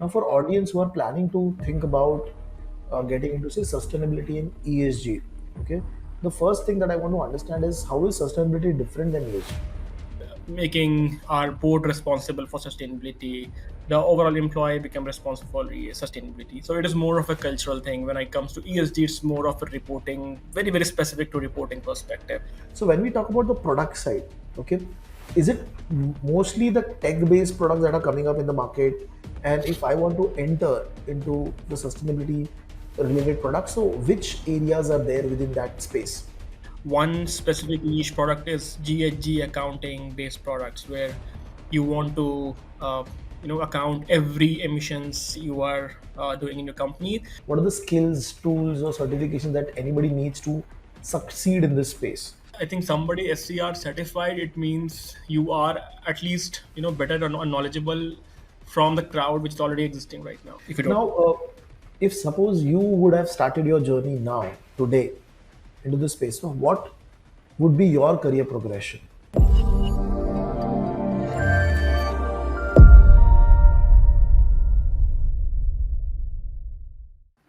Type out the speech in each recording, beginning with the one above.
Now, for audience who are planning to think about getting into say sustainability and ESG, okay, the first thing that I want to understand is how is sustainability different than ESG? Making our board responsible for sustainability. The overall employee become responsible for sustainability. So it is more of a cultural thing. When it comes to ESG, it's more of a reporting, very very specific to reporting perspective. So when we talk about the product side, okay, is it mostly the tech-based products that are coming up in the market? And if I want to enter into the sustainability related products, so which areas are there within that space? One specific niche product is GHG accounting based products where you want to account every emissions you are doing in your company. What are the skills, tools, or certifications that anybody needs to succeed in this space? I think somebody SCR certified, it means you are at least better and knowledgeable from the crowd which is already existing right now. If you don't, Now, if suppose you would have started your journey now, today, into this space, so what would be your career progression?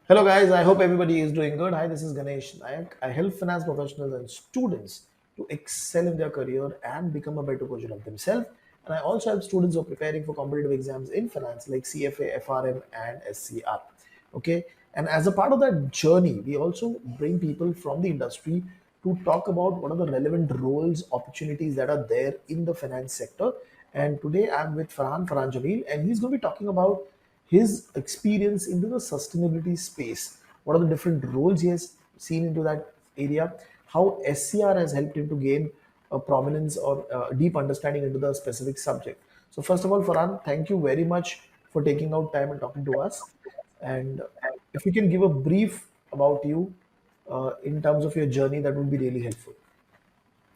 Hello, guys. I hope everybody is doing good. Hi, this is Ganesh Nayak. I help finance professionals and students to excel in their career and become a better version of themselves. And I also help students who are preparing for competitive exams in finance like CFA, FRM, and SCR. Okay. And as a part of that journey, we also bring people from the industry to talk about what are the relevant roles, opportunities that are there in the finance sector. And today I'm with Farhan Jamil, and he's going to be talking about his experience into the sustainability space. What are the different roles he has seen into that area? How SCR has helped him to gain a prominence or a deep understanding into the specific subject. So, first of all, Farhan, thank you very much for taking out time and talking to us. And if you can give a brief about you in terms of your journey, that would be really helpful.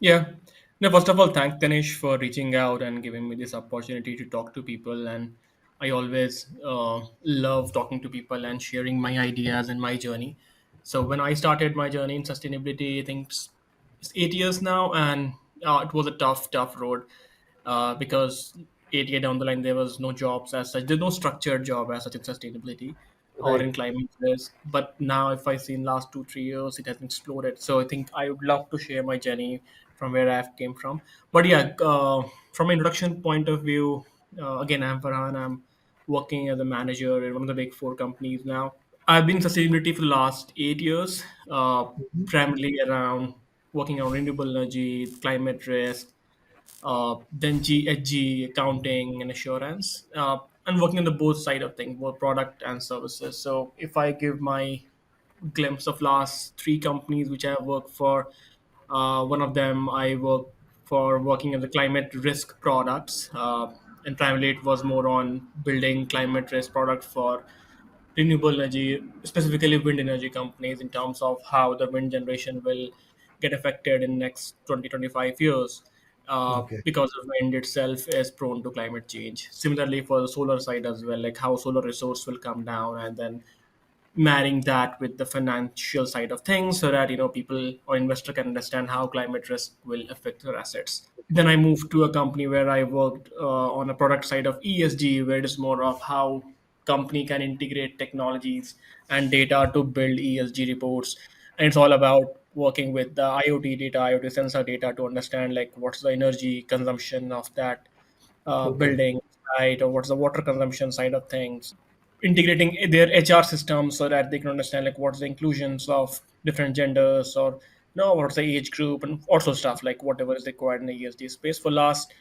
yeah. No, first of all, thank Ganesh for reaching out and giving me this opportunity to talk to people. And I always love talking to people and sharing my ideas and my journey. So when I started my journey in sustainability, I think it's 8 years now, and it was a tough road because 8 years down the line there was no jobs as such. There's no structured job as such in sustainability or Right. in climate risk. But now, if I see in last 2 3 years, it has exploded. So I think I would love to share my journey from where I came from. But yeah, from an introduction point of view, again, I'm Farhan. I'm working as a manager in one of the big four companies now. I've been in sustainability for the last 8 years, primarily around working on renewable energy, climate risk, then GHG, accounting and assurance, and working on the both side of things, both product and services. So if I give my glimpse of last three companies which I have worked for, one of them I work for working on the climate risk products, and primarily it was more on building climate risk products for renewable energy, specifically wind energy companies, in terms of how the wind generation will get affected in next 20 25 years, Okay. because of wind itself is prone to climate change. Similarly for the solar side as well, like how solar resource will come down, and then marrying that with the financial side of things so that people or investor can understand how climate risk will affect their assets. Then I moved to a company where I worked on a product side of ESG, where it is more of how company can integrate technologies and data to build ESG reports. And it's all about working with the IoT data, IoT sensor data to understand like what's the energy consumption of that Okay. building, right, or what's the water consumption side of things, integrating their HR systems so that they can understand like what's the inclusions of different genders, or what's the age group, and also stuff like whatever is required in the ESG space. For last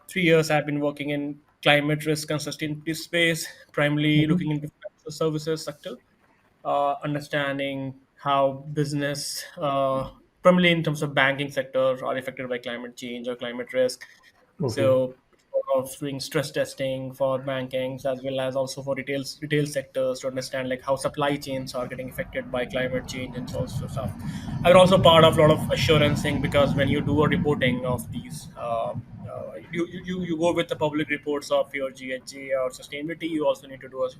3 years, I've been working in climate risk and sustainability space, primarily Mhm. looking into financial services sector, understanding how business, primarily in terms of banking sector, are affected by climate change or climate risk. Okay. So of doing stress testing for bankings as well as also for retail sectors to understand like how supply chains are getting affected by climate change and so stuff. I'm also part of a lot of assurance thing, because when you do a reporting of these, you go with the public reports of your GHG or sustainability. You also need to do a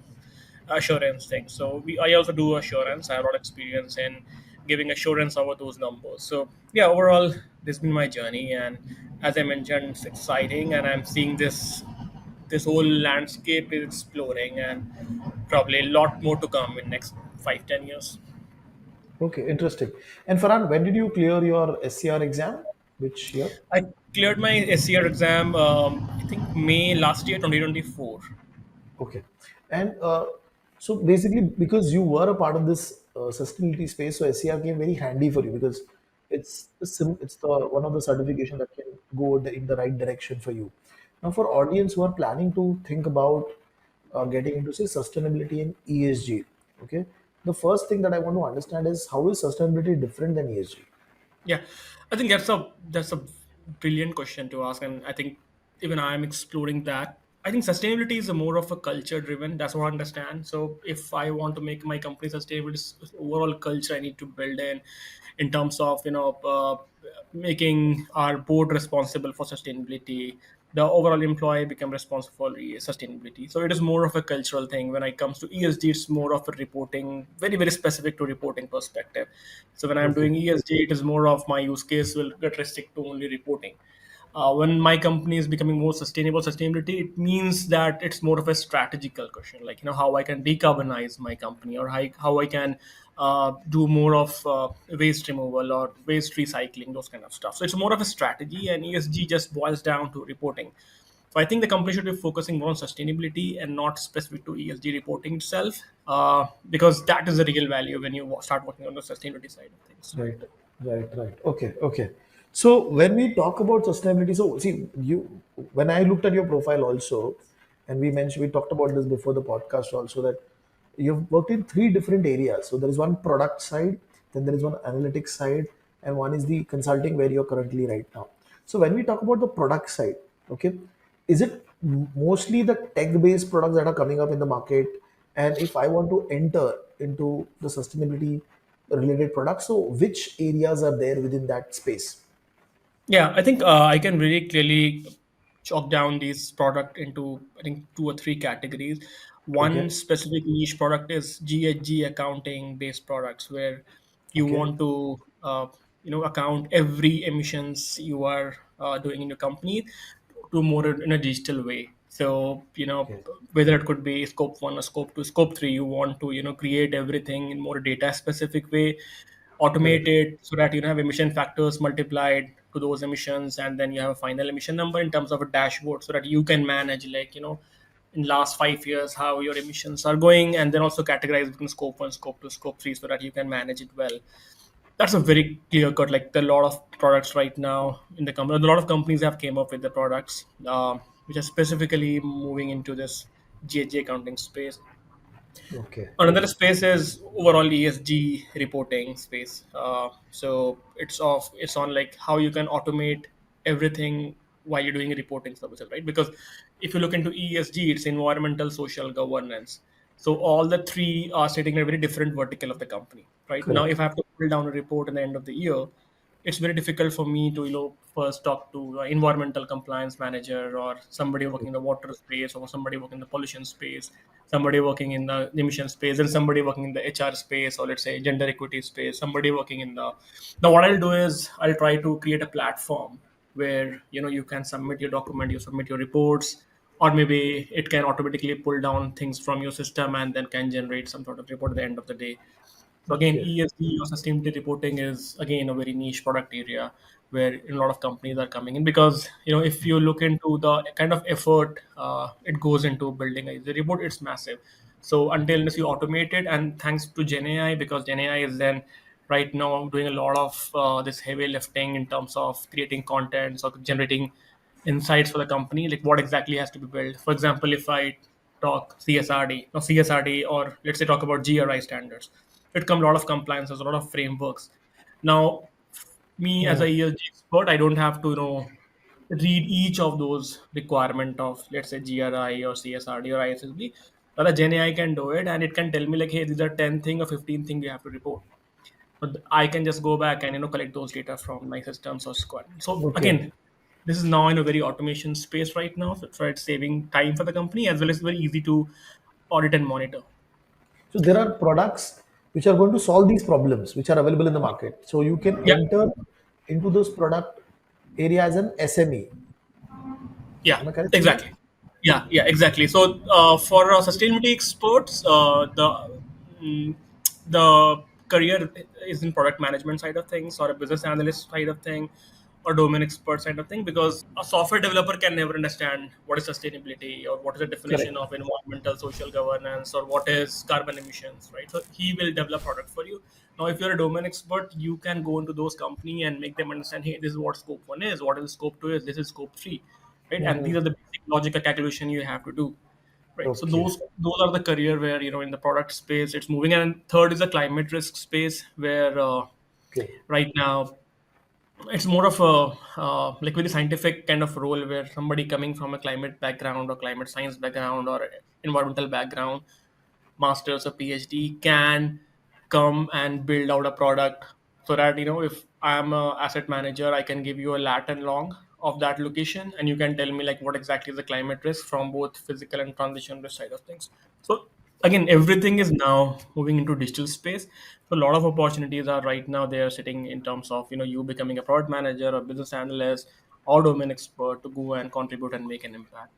assurance thing. So I also do assurance. I have a lot of experience in giving assurance over those numbers. So yeah, overall, this has been my journey, and as I mentioned, it's exciting, and I'm seeing this this whole landscape is exploring, and probably a lot more to come in next 5-10 years. Okay, interesting. And Farhan, when did you clear your SCR exam? Which year? I cleared my SCR exam, I think May last year, 2024. Okay. And so basically, because you were a part of this sustainability space, so SCR came very handy for you because it's the one of the certification that can go in the right direction for you. Now, for audience who are planning to think about getting into say sustainability and ESG, okay, the first thing that I want to understand is how is sustainability different than ESG? Yeah, I think that's a brilliant question to ask, and I think even I'm exploring that. I think sustainability is a more of a culture driven. That's what I understand. So if I want to make my company sustainable, it's overall culture I need to build in terms of making our board responsible for sustainability. The overall employee become responsible for sustainability. So it is more of a cultural thing. When it comes to ESG, it's more of a reporting, very very specific to reporting perspective. So when I'm Okay, doing ESG, it is more of my use case will get restrict to only reporting. When my company is becoming more sustainable, sustainability, it means that it's more of a strategical question, like how I can decarbonize my company, or how I can do more of waste removal or waste recycling, those kind of stuff. So it's more of a strategy, and ESG just boils down to reporting. So I think the company should be focusing more on sustainability and not specific to ESG reporting itself, because that is the real value when you start working on the sustainability side of things. right, right. Okay, okay. So when we talk about sustainability, so see you when I looked at your profile also, and we talked about this before the podcast also that you've worked in three different areas. So there is one product side, then there is one analytics side, and one is the consulting where you're currently right now. So when we talk about the product side, okay, is it mostly the tech-based products that are coming up in the market? And if I want to enter into the sustainability related products, so which areas are there within that space? Yeah, I think I can really clearly chalk down these product into, I think, two or three categories. One Okay, specific niche product is GHG accounting based products, where you okay, want to account every emissions you are doing in your company to more in a digital way. So okay, whether it could be scope 1 or scope 2, scope 3, you want to create everything in more data specific way, automate correct, it so that you have emission factors multiplied to those emissions, and then you have a final emission number in terms of a dashboard so that you can manage, like, in last 5 years how your emissions are going, and then also categorize between scope 1, scope 2, scope 3, so that you can manage it well. That's a very clear cut, like a lot of products right now in the company, a lot of companies have came up with the products which are specifically moving into this GHG accounting space. okay, Another space is overall ESG reporting space. So it's on like how you can automate everything while you're doing reporting services, right? Because if you look into ESG, it's environmental, social, governance. So all the three are sitting in a very different vertical of the company, right? Now, correct, if I have to pull down a report at the end of the year, it's very difficult for me to first talk to an environmental compliance manager, or somebody working in the water space, or somebody working in the pollution space, somebody working in the emission space, and somebody working in the HR space, or let's say gender equity space, somebody working in the. Now what I'll do is I'll try to create a platform where you can submit your document, you submit your reports, or maybe it can automatically pull down things from your system and then can generate some sort of report at the end of the day. So again, okay, ESG or sustainability reporting is again a very niche product area where a lot of companies are coming in, because if you look into the kind of effort it goes into building the report, it's massive. So until unless you automate it, and thanks to Gen AI, because Gen AI is then right now doing a lot of this heavy lifting in terms of creating content or generating insights for the company, like what exactly has to be built. For example, if I talk CSRD, or let's say talk about GRI standards, it come a lot of compliances, a lot of frameworks. Now, me as a hmm, ESG expert, I don't have to read each of those requirement of, let's say, GRI or CSRD or ISSB. Rather, Gen AI can do it, and it can tell me like, hey, these are 10 thing or 15 thing you have to report. But I can just go back and collect those data from my systems or squad. So okay. again, this is now in a very automation space right now. So it's saving time for the company, as well as very easy to audit and monitor. So there are products which are going to solve these problems which are available in the market. So you can Yeah, enter into those product area as an SME. yeah, Am I correct saying that? exactly. Yeah, exactly. So for sustainability experts, mm, the career is in product management side of things, or a business analyst side of thing, or domain expert side of thing, because a software developer can never understand what is sustainability or what is the definition Correct. of environmental social governance or what is carbon emissions, right? So he will develop product for you. Now if you're a domain expert, you can go into those company and make them understand, hey, this is what scope 1 is, what is scope 2 is, this is scope 3, right? And these Hmm. are the basic logical calculation you have to do, right? So Okay. those are the career where, in the product space it's moving. And third is the climate risk space, where Okay. right now it's more of a like very scientific kind of role, where somebody coming from a climate background or climate science background or environmental background, master's or PhD, can come and build out a product, so that, if I'm a asset manager, I can give you a lat and long of that location, and you can tell me like what exactly is the climate risk from both physical and transition risk side of things. So again, everything is now moving into digital space. So a lot of opportunities are right now they are sitting in terms of, you becoming a product manager or business analyst or domain expert to go and contribute and make an impact.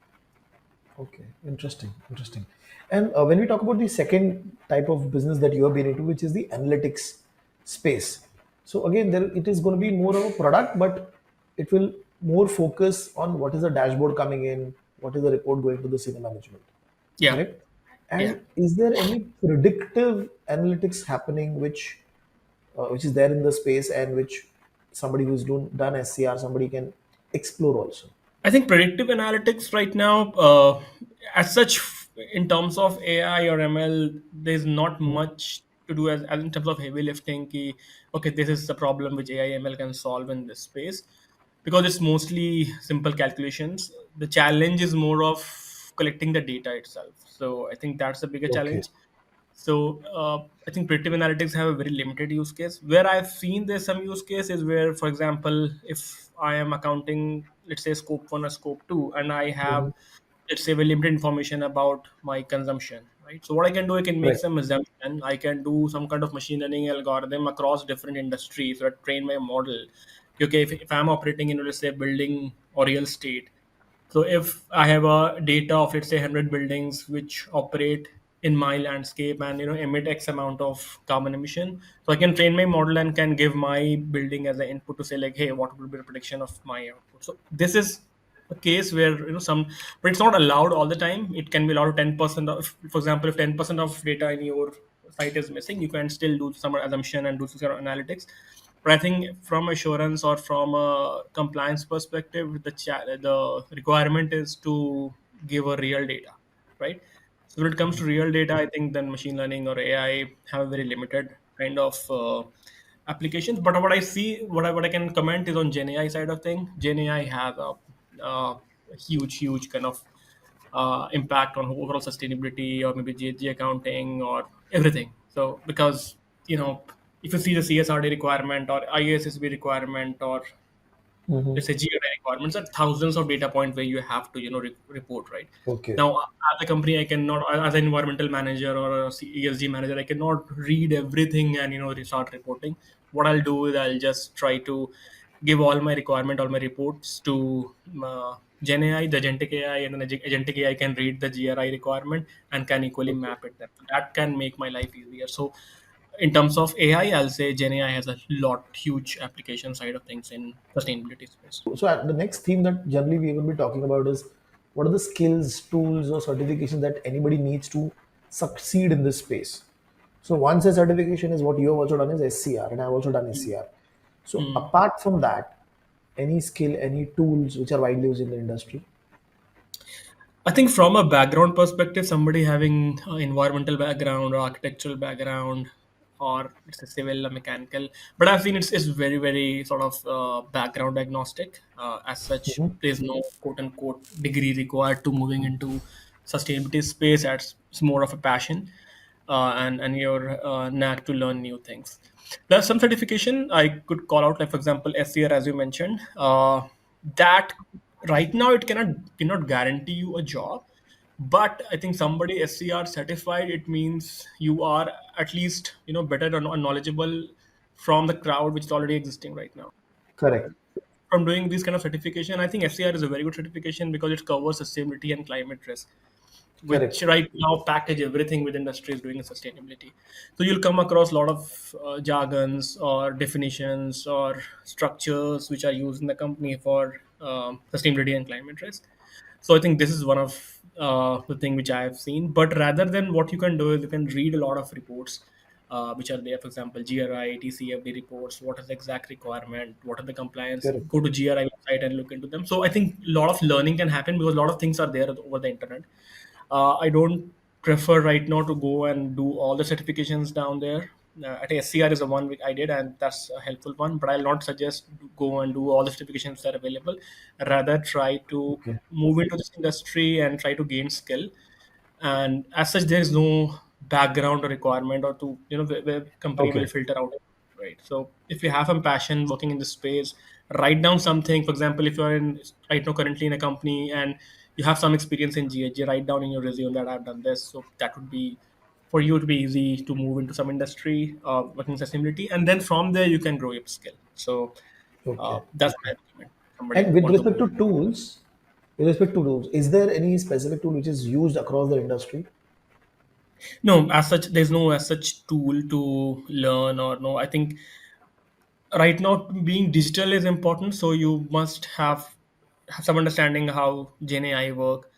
Okay, interesting, interesting. And when we talk about the second type of business that you have been into, which is the analytics space. So again, there it is going to be more of a product, but it will more focus on what is the dashboard coming in, what is the report going to the senior management, Yeah, correct? yeah. And is there any predictive analytics happening which is there in the space and which somebody who's done SCR, somebody can explore also? I think predictive analytics right now, as such, in terms of AI or ML, there's not Mhm. much to do as in terms of heavy lifting. Okay, this is the problem which AI ML can solve in this space, because it's mostly simple calculations. The challenge is more of collecting the data itself. So I think that's the bigger Okay. challenge. So I think predictive analytics have a very limited use case. Where I've seen there's some use case is where, for example, if I am accounting, let's say scope 1 or scope 2, and I have, Mhm. let's say, very limited information about my consumption, right? So what I can do, I can make Right. some assumption. I can do some kind of machine learning algorithm across different industries, or train my model. Okay, if I'm operating in, let's say, building or real estate, so if I have a data of, let's say, 100 buildings which operate in my landscape and, emit X amount of carbon emission, so I can train my model and can give my building as an input to say like, hey, what would be the prediction of my output? So this is a case where, but it's not allowed all the time. It can be allowed 10% of, for example, if 10% of data in your site is missing, you can still do some assumption and do some sort of analytics. But I think from assurance or from a compliance perspective, the requirement is to give a real data, right? So when it comes to real data, I think then machine learning or AI have a very limited kind of applications. But what I see, what I can comment is on Gen AI side of thing. Gen AI has a huge kind of impact on overall sustainability, or maybe GHG accounting or everything. So because, if you see the CSRD requirement or ISSB requirement, or Hmm. let's say GRI requirements, are thousands of data points where you have to, report, right? Okay. Now, as a company, I cannot, as an environmental manager or a ESG manager, I cannot read everything and, start reporting. What I'll do is I'll just try to give all my reports to Gen AI, the agentic AI, and then agentic AI can read the GRI requirement and can equally Okay. map it. That can make my life easier. So in terms of AI, I'll say Gen AI has a huge application side of things in sustainability space. So the next theme that generally we will be talking about is what are the skills, tools, or certifications that anybody needs to succeed in this space. So one such certification is what you have also done is SCR, and I've also done SCR. So Mm. apart from that, any skill, any tools which are widely used in the industry. I think from a background perspective, somebody having environmental background or architectural background, or it's a civil or mechanical, but I've seen it's very, very sort of background agnostic. As such, Hmm. there's no quote unquote degree required to moving into sustainability space. It's more of a passion, and your knack to learn new things. There's some certification I could call out, like for example, SCR, as you mentioned. That right now it cannot guarantee you a job, but I think somebody SCR certified, it means you are at least, better or knowledgeable from the crowd which is already existing right now. Correct. from doing this kind of certification, I think SCR is a very good certification because it covers sustainability and climate risk, which Correct. right now package everything with industry is doing in sustainability. So you'll come across a lot of jargons or definitions or structures which are used in the company for sustainability and climate risk. So I think this is one of the thing which I have seen. But rather than, what you can do is you can read a lot of reports which are there. For example, GRI, TCFD reports. What is the exact requirement? What are the compliance? Correct. Go to GRI website and look into them. So I think a lot of learning can happen because a lot of things are there over the internet. I don't prefer right now to go and do all the certifications down there. At SCR is the one which I did, and that's a helpful one. But I'll not suggest to go and do all the certifications that are available. Rather, try to Okay. move into this industry and try to gain skill. And as such, there is no background or requirement or to, where company will Okay. filter out, right? So if you have a passion working in this space, write down something. For example, if you're in right now currently in a company and you have some experience in GHG, write down in your resume that I've done this. So that would be for you to be easy to move into some industry working sustainability, and then from there you can grow your skill. So Okay. that's Okay. my recommend somebody And who with want to respect move to in. tools, is there any specific tool which is used across the industry? No, as such, there's no as such tool to learn or no. I think right now being digital is important, so you must have some understanding how Gen AI work,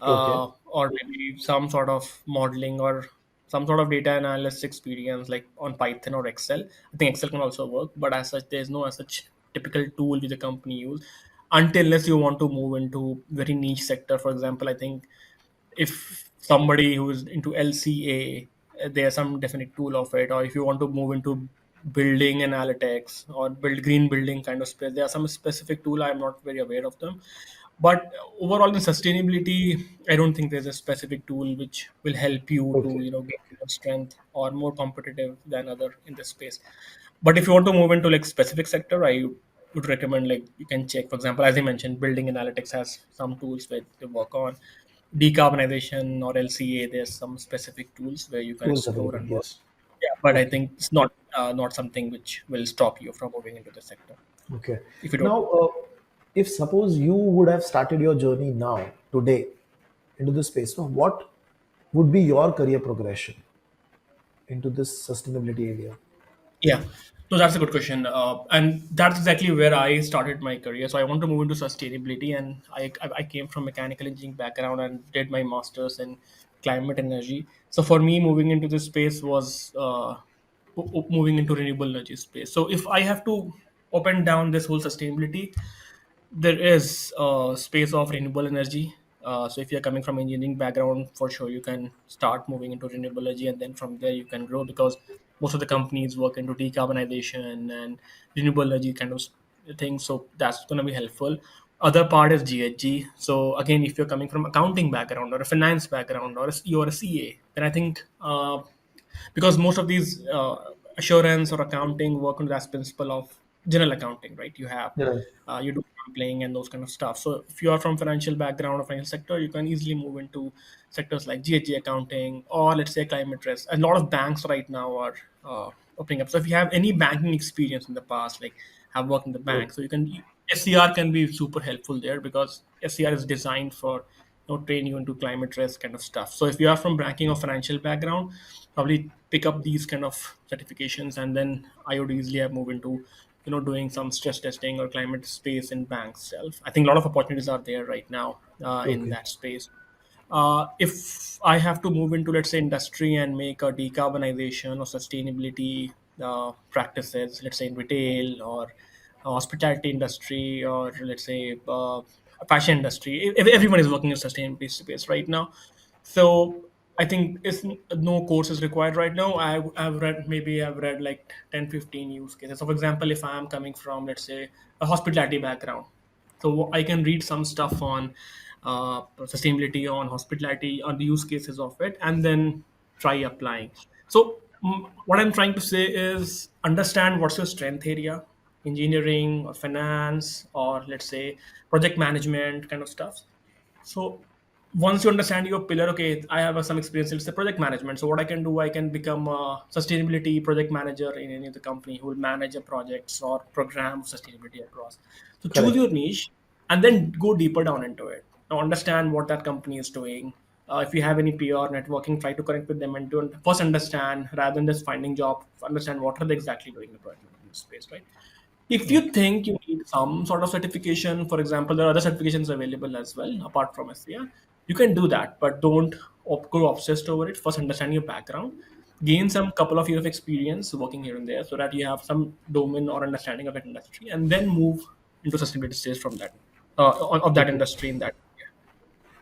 Okay. or maybe some sort of modeling or some sort of data analysis experience like on Python or Excel. I think Excel can also work, but as such, there's no as such typical tool which the company use until unless you want to move into very niche sector. For example, I think if somebody who is into LCA, there's some definite tool of it, or if you want to move into building analytics or build green building kind of space, there are some specific tool. I'm not very aware of them, but overall in sustainability, I don't think there's a specific tool which will help you to Okay. gain more strength or more competitive than other in this space. But if you want to move into like specific sector, I would recommend like you can check. For example, as I mentioned, building analytics has some tools where they work on decarbonization or LCA. There's some specific tools where you can Tools explore available. and work. Yes. Yeah, but I Okay. think it's not something which will stop you from moving into the sector Okay. if you don't. Now, if suppose you would have started your journey now, today, into this space, so what would be your career progression into this sustainability area? Yeah, no, that's a good question, and that's exactly where I started my career. So I want to move into sustainability, and I came from mechanical engineering background and did my masters in climate energy. So for me, moving into this space was moving into renewable energy space. So if I have to open down this whole sustainability, there is space of renewable energy. So if you're coming from engineering background, for sure you can start moving into renewable energy, and then from there you can grow because most of the companies work into decarbonization and renewable energy kind of things. So that's going to be helpful. Other part is GHG. So again, if you're coming from accounting background or a finance background or you're a CA, then I think because most of these assurance or accounting work on that principle of general accounting, right? Yeah. You do sampling and those kind of stuff. So if you are from financial background or financial sector, you can easily move into sectors like GHG accounting or let's say climate risk. A lot of banks right now are opening up. So if you have any banking experience in the past, like have worked in the bank, Okay. so you can SCR can be super helpful there because SCR is designed for train you into climate risk kind of stuff. So if you are from banking or financial background, probably pick up these kind of certifications, and then I would easily have moved into doing some stress testing or climate space in banks itself. I think a lot of opportunities are there right now in Okay. that space. If I have to move into, let's say, industry and make a decarbonization or sustainability practices, let's say in retail or hospitality industry or let's say fashion industry, everyone is working in sustainability space right now. So I think it's no course is required right now. I've read like 10, 15 use cases. So for example, if I am coming from, let's say, a hospitality background, so I can read some stuff on sustainability, on hospitality, on the use cases of it, and then try applying. So what I'm trying to say is understand what's your strength area, engineering or finance or let's say project management kind of stuff. So once you understand your pillar, okay, I have some experience in the project management. So what I can do, I can become a sustainability project manager in any of the company who will manage a projects or program of sustainability across. So choose Correct. your niche and then go deeper down into it. Now understand what that company is doing. If you have any PR networking, try to connect with them and to first understand rather than just finding job, understand what are they exactly doing in the project management space, right? If you think you need some sort of certification, for example, there are other certifications available as well apart from SCR, you can do that, but don't go obsessed over it. First, understand your background, gain some couple of years of experience working here and there so that you have some domain or understanding of that industry, and then move into sustainability stage from that, of that Okay. industry in that.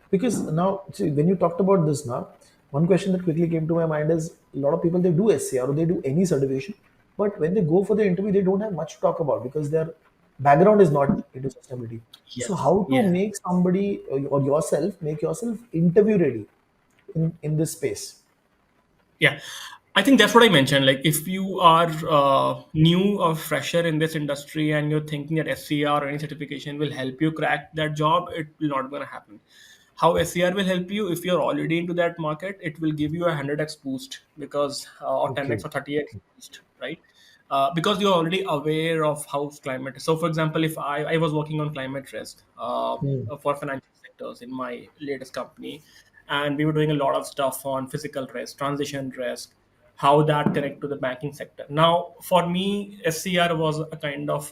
Because now, see, when you talked about this now, one question that quickly came to my mind is a lot of people they do SCR or they do any certification, but when they go for the interview, they don't have much to talk about because their background is not into sustainability. So, Yes. how to Yeah. make somebody or yourself make yourself interview ready in this space? Yeah, I think that's what I mentioned. Like, if you are new or fresher in this industry and you're thinking that SCR or any certification will help you crack that job, it will not going to happen. How SCR will help you if you're already into that market, it will give you a 100x boost because or 10x Okay. or 30x boost, right? Because you're already aware of how climate is. So, for example, if I was working on climate risk Hmm. for financial sectors in my latest company, and we were doing a lot of stuff on physical risk, transition risk, how that connect to the banking sector. Now, for me, SCR was a kind of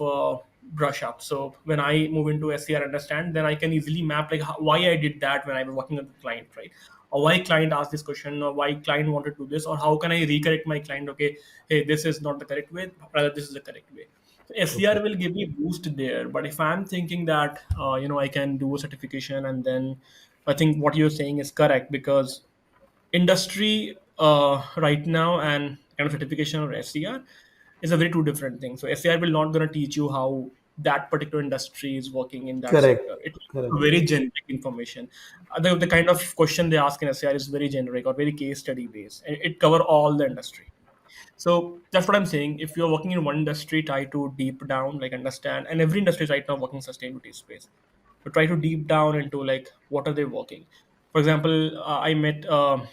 brush up. So when I move into SCR, understand, then I can easily map like why I did that when I was working with the client, right? Or why client asked this question, or why client wanted to do this, or how can I recorrect my client? Okay, hey, this is not the correct way, rather this is the correct way. So Okay. SCR will give me boost there. But if I'm thinking that I can do a certification and then I think what you're saying is correct because industry right now and kind of certification or SCR is a very two different thing. So SCR will not going to teach you how that particular industry is working in that Correct. sector. It will Correct. be very generic information. The kind of question they ask in SCR is very generic or very case study based. It cover all the industry. So that's what I'm saying. If you're working in one industry, try to deep down, like understand. And every industry is right now working sustainability space. So try to deep down into like what are they working. For example, I met uh,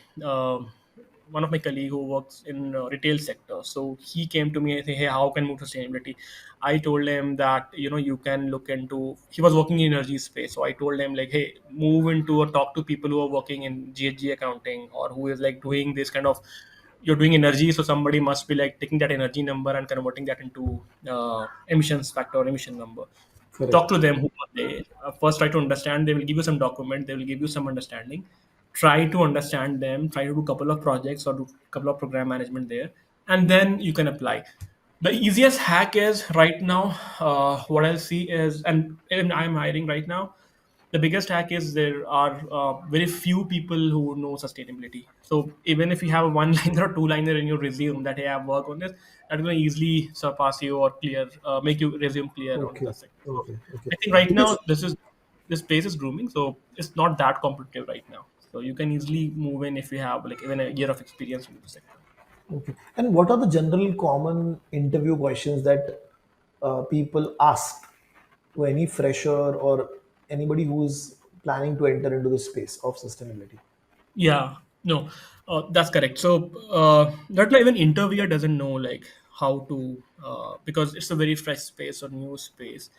one of my colleague who works in retail sector. So he came to me and say, "Hey, how can I move to sustainability?" I told him that you can look into. He was working in energy space, so I told him like, "Hey, move into or talk to people who are working in GHG accounting or who is like doing this kind of." You're doing energy, so somebody must be like taking that energy number and converting that into emissions factor or emission number. Talk Correct. to them. Who are they? First, try to understand. They will give you some document. They will give you some understanding. Try to understand them. Try to do a couple of projects or do a couple of program management there, and then you can apply. The easiest hack is right now. What I'll see is, and I'm hiring right now, the biggest hack is there are very few people who know sustainability. So even if you have a one liner or two liner in your resume that hey, I've worked on this, that's going to easily surpass you or clear, make your resume clear on the Okay. sector. So Okay. Okay. I think right now Because this space is grooming, so it's not that competitive right now. So you can easily move in if you have like even a year of experience into the sector. okay. And what are the general common interview questions that people ask to any fresher or anybody who is planning to enter into the space of sustainability? Yeah, no, that's correct. So that like even interviewer doesn't know like how to because it's a very fresh space or new space.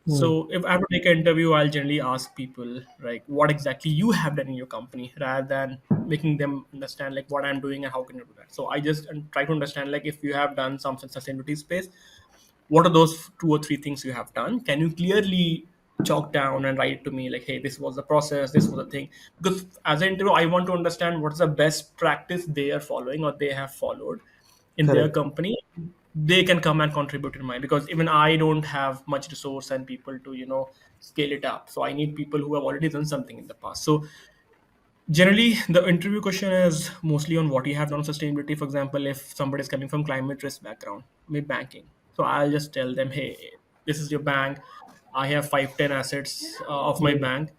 Hmm. So if I have to take an interview, I'll generally ask people like what exactly you have done in your company rather than making them understand like what I'm doing and how can you do that. So I just try to understand like if you have done some sustainability space, what are those two or three things you have done? Can you clearly chalk down and write to me like, hey, this was the process, this was the thing? Because as an interview, I want to understand what's the best practice they are following or they have followed in their Correct. company. They can come and contribute in mine because even I don't have much resource and people to scale it up. So I need people who have already done something in the past. So generally, the interview question is mostly on what you have done on sustainability. For example, if somebody is coming from climate risk background, maybe banking, so I'll just tell them, hey, this is your bank. I have 5-10 assets of my Hmm. bank.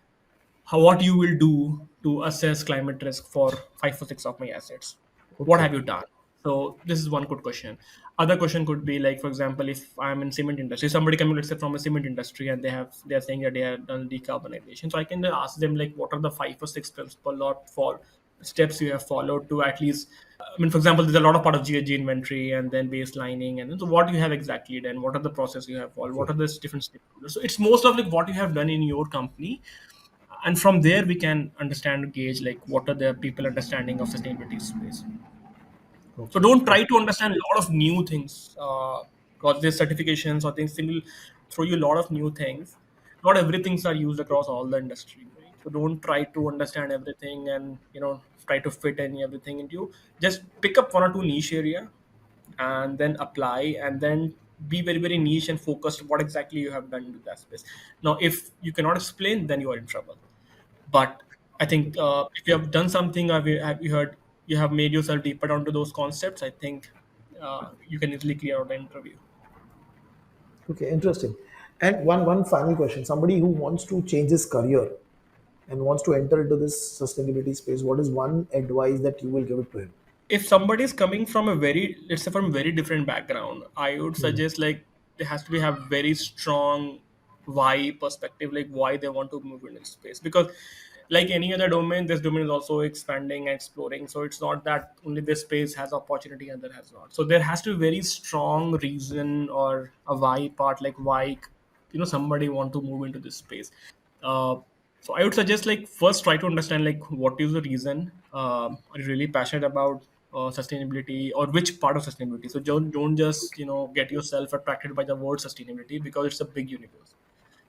How what you will do to assess climate risk for 5 or 6 of my assets? What Okay. have you done? So this is one good question. Other question could be like, for example, if I'm in cement industry, somebody coming, let's say, from a cement industry, and they're saying that they have done decarbonization. So I can ask them like, what are the 5 or 6 principle or for steps you have followed to at least. I mean, for example, there's a lot of part of GHG inventory and then baselining, and then so what you have exactly done, what are the process you have followed, what Okay. are the different stakeholders. So it's most of like what you have done in your company, and from there we can understand gauge like what are the people understanding of sustainability space. So Okay. don't try Okay. to understand a lot of new things, because there's certifications or things will throw you a lot of new things. Not everything's are used across all the industry, right? So don't try to understand everything and try to fit any everything into. Just pick up one or two niche area and then apply, and then be very very niche and focused what exactly you have done in that space. Now if you cannot explain, then you are in trouble. But I think if you have done something, have you heard, you have made yourself deeper down to those concepts, I think you can easily clear out the interview. Okay. Interesting. And one final question: somebody who wants to change his career and wants to enter into this sustainability space, what is one advice that you will give it to him? If somebody is coming from a very, let's say, from very different background, I would Hmm. suggest like there has to be have very strong why perspective, like why they want to move into space. Because like any other domain, this domain is also expanding and exploring. So it's not that only this space has opportunity and that has not. So there has to be very strong reason or a why part, like why somebody want to move into this space. uh, so I would suggest like first try to understand like what is the reason. Are you really passionate about sustainability, or which part of sustainability? So don't just get yourself attracted by the word sustainability because it's a big universe.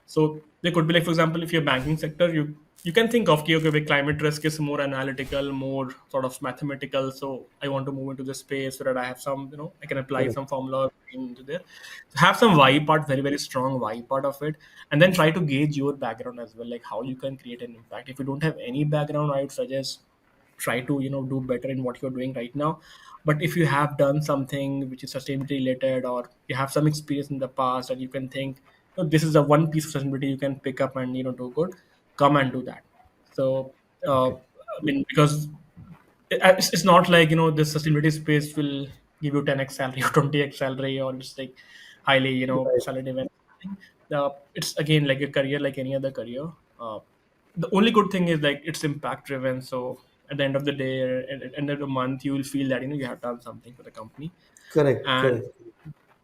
So there could be like, for example, if you're banking sector, you can think of okay, okay, climate risk is more analytical, more sort of mathematical. So I want to move into this space so that I have some, I can apply Correct. some formula into there. So have some why part, very very strong why part of it, and then try to gauge your background as well, like how you can create an impact. If you don't have any background, I would suggest try to do better in what you're doing right now. But if you have done something which is sustainability related, or you have some experience in the past and you can think, this is a one piece of sustainability you can pick up and do good, come and do that. So Okay. I mean, because it's not like this sustainability space will give you 10x salary or 20x salary, or it's like highly Right. salary event. It's again like a career like any other career. The only good thing is like it's impact driven. So at the end of the day, at the end of the month, you will feel that you have done something for the company. Correct. And Correct.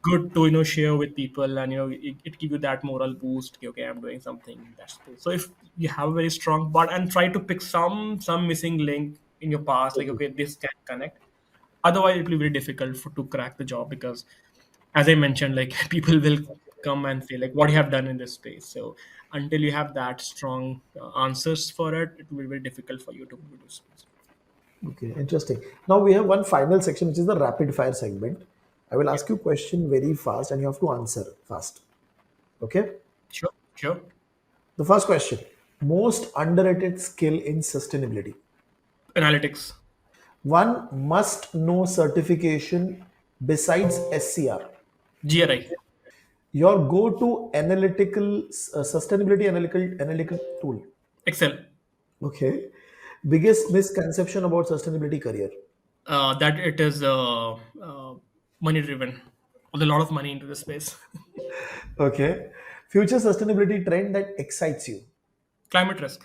good to share with people, and it give you that moral boost. Okay, I'm doing something in that space. So if you have a very strong but, and try to pick some missing link in your past, like Okay. okay, this can connect. Otherwise it will be very difficult to crack the job, because as I mentioned, like people will come and say like what you have done in this space. So until you have that strong answers for it, it will be very difficult for you to move to space. Okay. Interesting. Now we have one final section, which is the rapid fire segment. I will Yeah, ask you a question very fast, and you have to answer fast. Okay. sure, sure. The first question: most underrated skill in sustainability. Analytics. One must know certification besides SCR. GRI. Your go-to analytical sustainability analytical tool. Excel. Okay. Biggest misconception about sustainability career. That it is money driven, with a lot of money into the space. Okay. Future sustainability trend that excites you. Climate risk.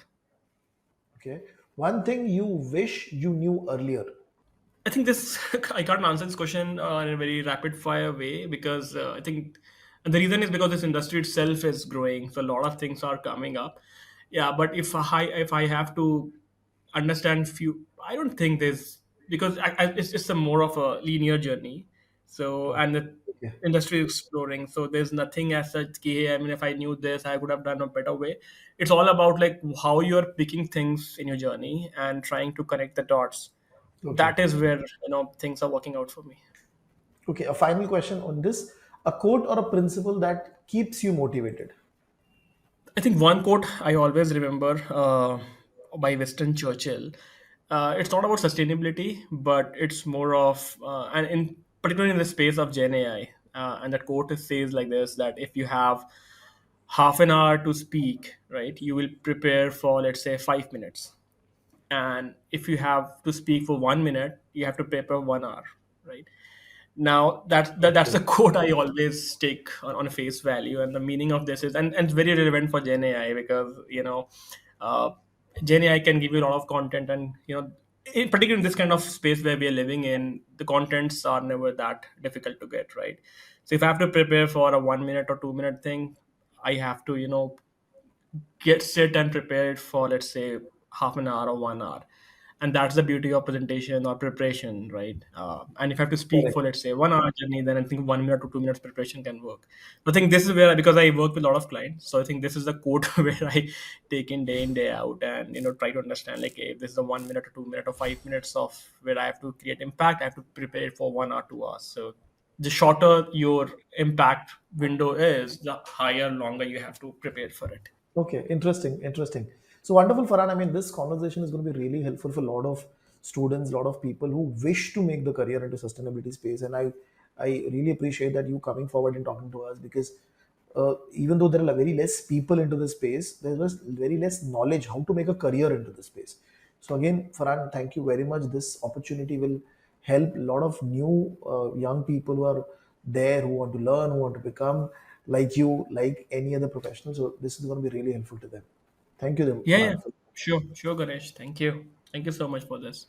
Okay. One thing you wish you knew earlier. I think this I can't answer this question in a very rapid fire way, because I think and the reason is because this industry itself is growing, so a lot of things are coming up. Yeah, but if I have to understand few, I don't think there's, because it's a more of a linear journey. So and the Okay. industry is exploring, so there's nothing as such. Ki, hey, I mean, if I knew this, I would have done a better way. It's all about like how you're picking things in your journey and trying to connect the dots. Okay. That is where things are working out for me. Okay. A final question on this. A quote or a principle that keeps you motivated. I think one quote I always remember by Winston Churchill. It's not about sustainability, but it's more of, and in particularly in the space of Gen AI. And that quote says like this: that if you have half an hour to speak, right, you will prepare for, let's say, 5 minutes. And if you have to speak for 1 minute, you have to prepare 1 hour. right? Now that's Okay. a quote I always take on face value, and the meaning of this is, and it's very relevant for Gen AI, because uh, Gen AI can give you a lot of content, and in particular in this kind of space where we are living in, the contents are never that difficult to get, right? So if I have to prepare for a 1 minute or 2 minute thing, I have to get sit and prepare it for, let's say, half an hour or 1 hour. And that's the beauty of presentation or preparation, right? And if I have to speak Correct. for, let's say, 1 hour journey, then I think 1 minute to 2 minutes preparation can work. I think this is where, because I work with a lot of clients, so I think this is the code where I take in day out, and try to understand, like, if this is a 1 minute or 2 minute or 5 minutes of where I have to create impact, I have to prepare it for 1 hour 2 hours. So the shorter your impact window is, the higher longer you have to prepare for it. Okay, interesting, interesting. So wonderful, Farhan. I mean, this conversation is going to be really helpful for a lot of students, a lot of people who wish to make the career into sustainability space. And I really appreciate that you coming forward and talking to us, because even though there are very less people into this space, there was very less knowledge how to make a career into this space. So again, Farhan, thank you very much. This opportunity will help a lot of new young people who are there, who want to learn, who want to become like you, like any other professional. So this is going to be really helpful to them. Thank you, Yeah, yeah, Farhan. sure, sure, Ganesh. Thank you so much for this.